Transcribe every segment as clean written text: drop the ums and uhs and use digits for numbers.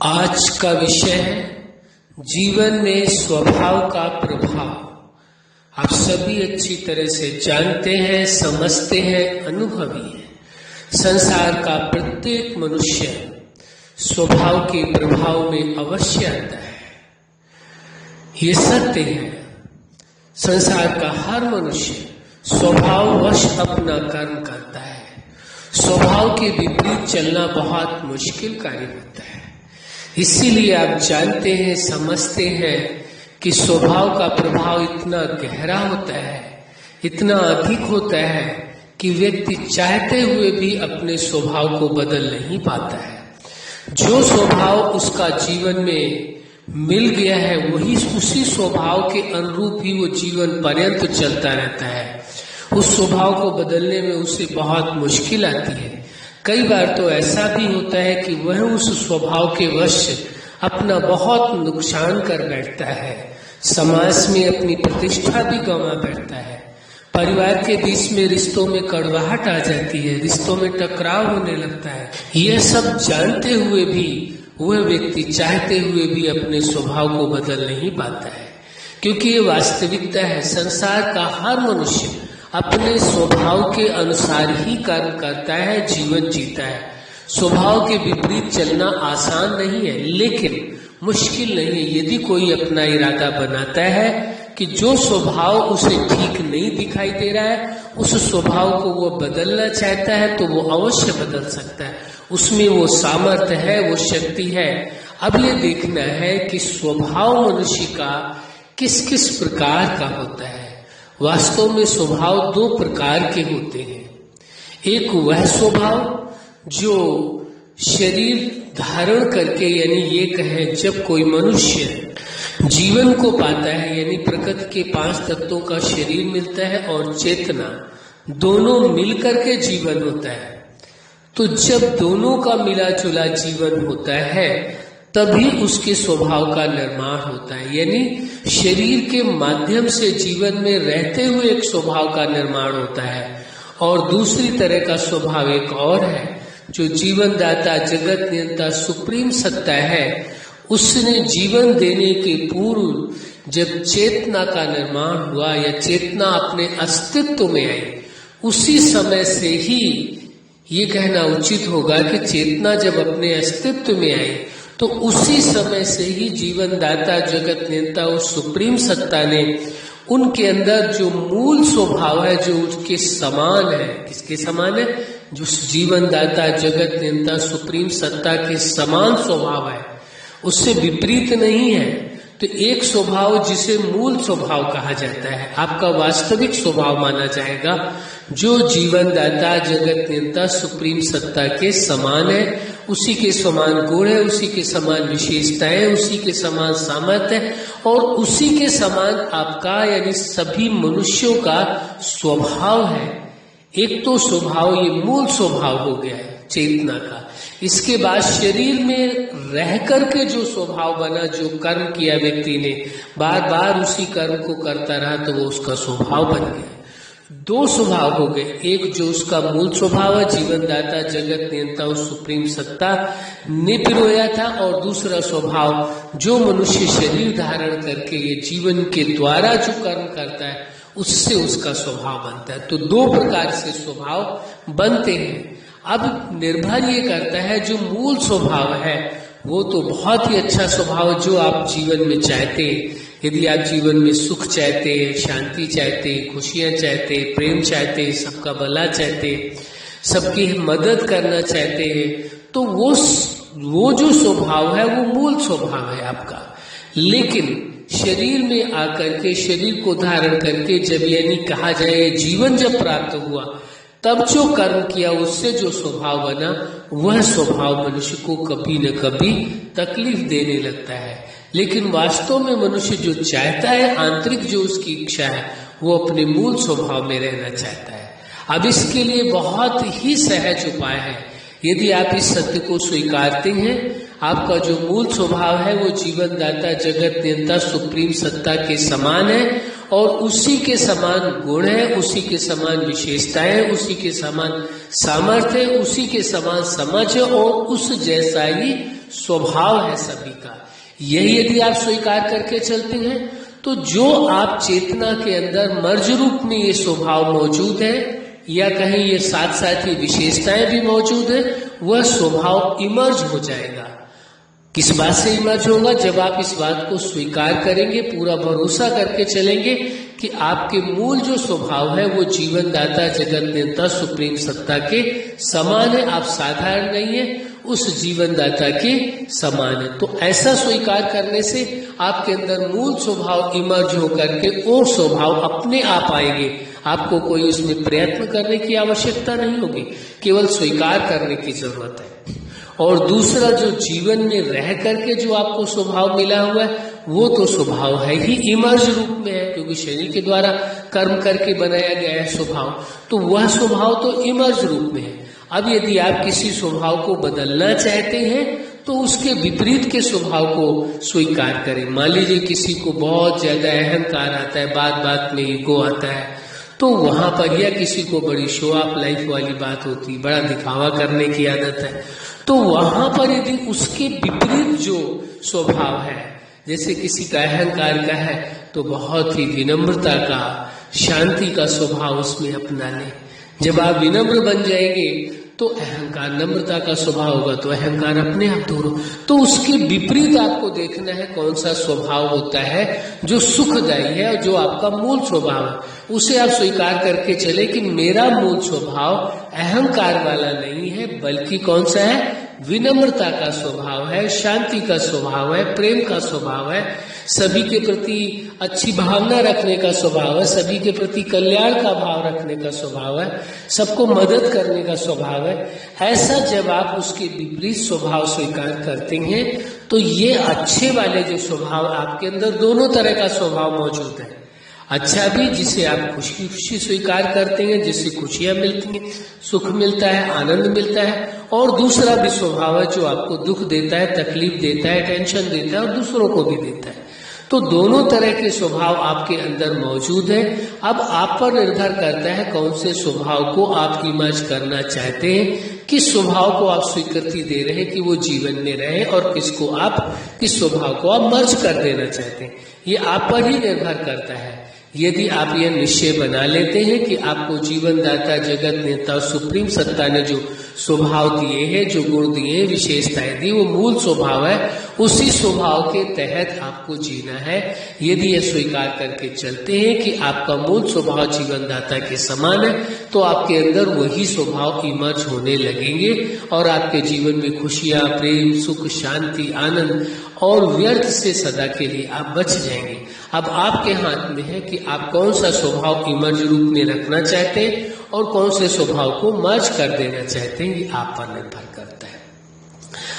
आज का विषय है जीवन में स्वभाव का प्रभाव। आप सभी अच्छी तरह से जानते हैं, समझते हैं, अनुभवी हैं। संसार का प्रत्येक मनुष्य स्वभाव के प्रभाव में अवश्य आता है। ये सत्य है। संसार का हर मनुष्य स्वभाववश अपना कर्म करता है। स्वभाव के विपरीत चलना बहुत मुश्किल कार्य होता है। इसीलिए आप जानते हैं, समझते हैं कि स्वभाव का प्रभाव इतना गहरा होता है, इतना अधिक होता है कि व्यक्ति चाहते हुए भी अपने स्वभाव को बदल नहीं पाता है। जो स्वभाव उसका जीवन में मिल गया है वही उसी स्वभाव के अनुरूप ही वो जीवन पर्यंत चलता रहता है। उस स्वभाव को बदलने में उसे बहुत मुश्किल आती है। कई बार तो ऐसा भी होता है कि वह उस स्वभाव के वश अपना बहुत नुकसान कर बैठता है, समाज में अपनी प्रतिष्ठा भी गंवा बैठता है, परिवार के बीच में रिश्तों में कड़वाहट आ जाती है, रिश्तों में टकराव होने लगता है। यह सब जानते हुए भी वह व्यक्ति चाहते हुए भी अपने स्वभाव को बदल नहीं पाता है, क्योंकि ये वास्तविकता है। संसार का हर मनुष्य अपने स्वभाव के अनुसार ही कर्म करता है, जीवन जीता है। स्वभाव के विपरीत चलना आसान नहीं है, लेकिन मुश्किल नहीं है यदि कोई अपना इरादा बनाता है कि जो स्वभाव उसे ठीक नहीं दिखाई दे रहा है उस स्वभाव को वो बदलना चाहता है तो वो अवश्य बदल सकता है। उसमें वो सामर्थ्य है, वो शक्ति है। अब ये देखना है कि स्वभाव मनुष्य का किस किस प्रकार का होता है। वास्तव में स्वभाव दो प्रकार के होते हैं। एक वह स्वभाव जो शरीर धारण करके, यानी ये कहें जब कोई मनुष्य जीवन को पाता है, यानी प्रकृति के 5 तत्वों का शरीर मिलता है और चेतना, दोनों मिलकर के जीवन होता है। तो जब दोनों का मिला जुला जीवन होता है तभी उसके स्वभाव का निर्माण होता है। यानी शरीर के माध्यम से जीवन में रहते हुए एक स्वभाव का निर्माण होता है। और दूसरी तरह का स्वभाव एक और है जो जीवन दाता, जगत नियंता, सुप्रीम सत्ता है। उसने जीवन देने के पूर्व जब चेतना का निर्माण हुआ या चेतना अपने अस्तित्व में आई, उसी समय से ही ये कहना उचित होगा कि चेतना जब अपने अस्तित्व में आई तो उसी समय से ही जीवन दाता, जगत नियंता और सुप्रीम सत्ता ने उनके अंदर जो मूल स्वभाव है, जो उसके समान है, किसके समान है? जो जीवन दाता, जगत नियंता, सुप्रीम सत्ता के समान स्वभाव है, उससे विपरीत नहीं है। तो एक स्वभाव जिसे मूल स्वभाव कहा जाता है, आपका वास्तविक स्वभाव माना जाएगा, जो जीवन दाता, जगत नियंता, सुप्रीम सत्ता के समान है। उसी के समान गुण है, उसी के समान विशेषताएं, उसी के समान सामर्थ्य है और उसी के समान आपका यानी सभी मनुष्यों का स्वभाव है। एक तो स्वभाव, ये मूल स्वभाव हो गया है चेतना का। इसके बाद शरीर में रह करके जो स्वभाव बना, जो कर्म किया व्यक्ति ने, बार बार उसी कर्म को करता रहा तो वो उसका स्वभाव बन गया। दो स्वभाव हो गए, एक जो उसका मूल स्वभाव है, जीवन दाता, जगत नियंता और सुप्रीम सत्ता ने पिरोया था, और दूसरा स्वभाव जो मनुष्य शरीर धारण करके ये जीवन के द्वारा जो कर्म करता है उससे उसका स्वभाव बनता है। तो दो प्रकार से स्वभाव बनते हैं। अब निर्भर ये करता है जो मूल स्वभाव है वो तो बहुत ही अच्छा स्वभाव जो आप जीवन में चाहते। यदि आप जीवन में सुख चाहते, शांति चाहते, खुशियां चाहते, प्रेम चाहते, सबका भला चाहते, सबकी मदद करना चाहते हैं, तो वो जो स्वभाव है वो मूल स्वभाव है आपका। लेकिन शरीर में आकर के, शरीर को धारण करके जब यानी कहा जाए जीवन जब प्राप्त हुआ, तब जो कर्म किया उससे जो स्वभाव बना, वह स्वभाव मनुष्य को कभी न कभी तकलीफ देने लगता है। लेकिन वास्तव में मनुष्य जो चाहता है, आंतरिक जो उसकी इच्छा है, वो अपने मूल स्वभाव में रहना चाहता है। अब इसके लिए बहुत ही सहज उपाय है। यदि आप इस सत्य को स्वीकारते हैं, आपका जो मूल स्वभाव है वो जीवन दाता, जगत नियंता, सुप्रीम सत्ता के समान है और उसी के समान गुण है, उसी के समान विशेषताएं, उसी के समान सामर्थ्य, उसी के समान समझ और उस जैसा ही स्वभाव है सभी का। यही यदि आप स्वीकार करके चलते हैं तो जो आप चेतना के अंदर मर्ज रूप में ये स्वभाव मौजूद है या कहीं ये साथ साथ ये विशेषताएं भी मौजूद है, वह स्वभाव इमर्ज हो जाएगा। किस बात से इमर्ज होगा? जब आप इस बात को स्वीकार करेंगे, पूरा भरोसा करके चलेंगे कि आपके मूल जो स्वभाव है वो जीवन दाता, जगत नियंता, सुप्रीम सत्ता के समान है। आप साधारण नहीं है, उस जीवन दाता के समान है। तो ऐसा स्वीकार करने से आपके अंदर मूल स्वभाव इमर्ज होकर के वो स्वभाव अपने आप आएंगे। आपको कोई उसमें प्रयत्न करने की आवश्यकता नहीं होगी, केवल स्वीकार करने की जरूरत है। और दूसरा, जो जीवन में रह करके जो आपको स्वभाव मिला हुआ है वो तो स्वभाव है ही इमर्ज रूप में है, क्योंकि शरीर के द्वारा कर्म करके बनाया गया है स्वभाव, तो वह स्वभाव तो इमर्ज रूप में है। अब यदि आप किसी स्वभाव को बदलना चाहते हैं तो उसके विपरीत के स्वभाव को स्वीकार करें। मान लीजिए किसी को बहुत ज्यादा अहंकार आता है, बात बात में ईगो आता है, तो वहां पर, या किसी को बड़ी शो ऑफ लाइफ वाली बात होती है, बड़ा दिखावा करने की आदत है, तो वहां पर यदि उसके विपरीत जो स्वभाव है, जैसे किसी का अहंकार का है तो बहुत ही विनम्रता का, शांति का स्वभाव उसमें अपना लें। जब आप विनम्र बन जाएंगे तो अहंकार, नम्रता का स्वभाव होगा तो अहंकार अपने आप दूर हो। तो उसके विपरीत आपको देखना है कौन सा स्वभाव होता है जो सुखदायी है और जो आपका मूल स्वभाव है, उसे आप स्वीकार करके चले कि मेरा मूल स्वभाव अहंकार वाला नहीं है, बल्कि कौन सा है? विनम्रता का स्वभाव है, शांति का स्वभाव है, प्रेम का स्वभाव है, सभी के प्रति अच्छी भावना रखने का स्वभाव है, सभी के प्रति कल्याण का भाव रखने का स्वभाव है, सबको मदद करने का स्वभाव है। ऐसा जब आप उसके विपरीत स्वभाव स्वीकार करते हैं तो ये अच्छे वाले जो स्वभाव आपके अंदर, दोनों तरह का स्वभाव मौजूद है। अच्छा भी, जिसे आप खुशी खुशी स्वीकार करते हैं, जिससे खुशियां मिलती हैं, सुख मिलता है, आनंद मिलता है, और दूसरा भी स्वभाव है जो आपको दुख देता है, तकलीफ देता है, टेंशन देता है और दूसरों को भी देता है। तो दोनों तरह के स्वभाव आपके अंदर मौजूद है। अब आप पर निर्भर करता है कौन से स्वभाव को आप इमर्ज करना चाहते हैं, किस स्वभाव को आप स्वीकृति दे रहे हैं कि वो जीवन में रहे, और किस स्वभाव को आप मर्ज कर देना चाहते हैं। ये आप पर ही निर्भर करता है। यदि आप यह निश्चय बना लेते हैं कि आपको जीवन दाता, जगत नेता, सुप्रीम सत्ता ने जो स्वभाव दिए हैं, जो गुण दिए, विशेषताएं दी, वो मूल स्वभाव है, उसी स्वभाव के तहत आपको जीना है। यदि यह स्वीकार करके चलते हैं कि आपका मूल स्वभाव जीवन दाता के समान है, तो आपके अंदर वही स्वभाव इमर्ज होने लगेंगे और आपके जीवन में खुशियां, प्रेम, सुख, शांति, आनंद और व्यर्थ से सदा के लिए आप बच जाएंगे। अब आपके हाथ में है कि आप कौन सा स्वभाव इमर्ज रूप में रखना चाहते हैं और कौन से स्वभाव को मर्ज कर देना चाहते हैं, ये आप पर निर्भर करता है।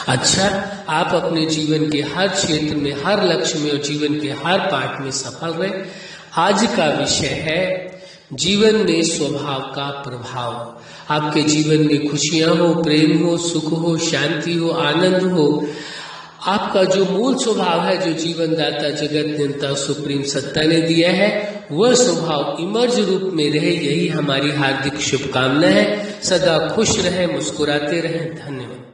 अच्छा, आप अपने जीवन के हर क्षेत्र में, हर लक्ष्य में और जीवन के हर पार्ट में सफल रहे। आज का विषय है जीवन में स्वभाव का प्रभाव। आपके जीवन में खुशियां हो, प्रेम हो, सुख हो, शांति हो, आनंद हो, आपका जो मूल स्वभाव है, जो जीवन दाता, जगत नियंता, सुप्रीम सत्ता ने दिया है, वह स्वभाव इमर्ज रूप में रहे। यही हमारी हार्दिक शुभकामना है। सदा खुश रहें, मुस्कुराते रहें। धन्यवाद।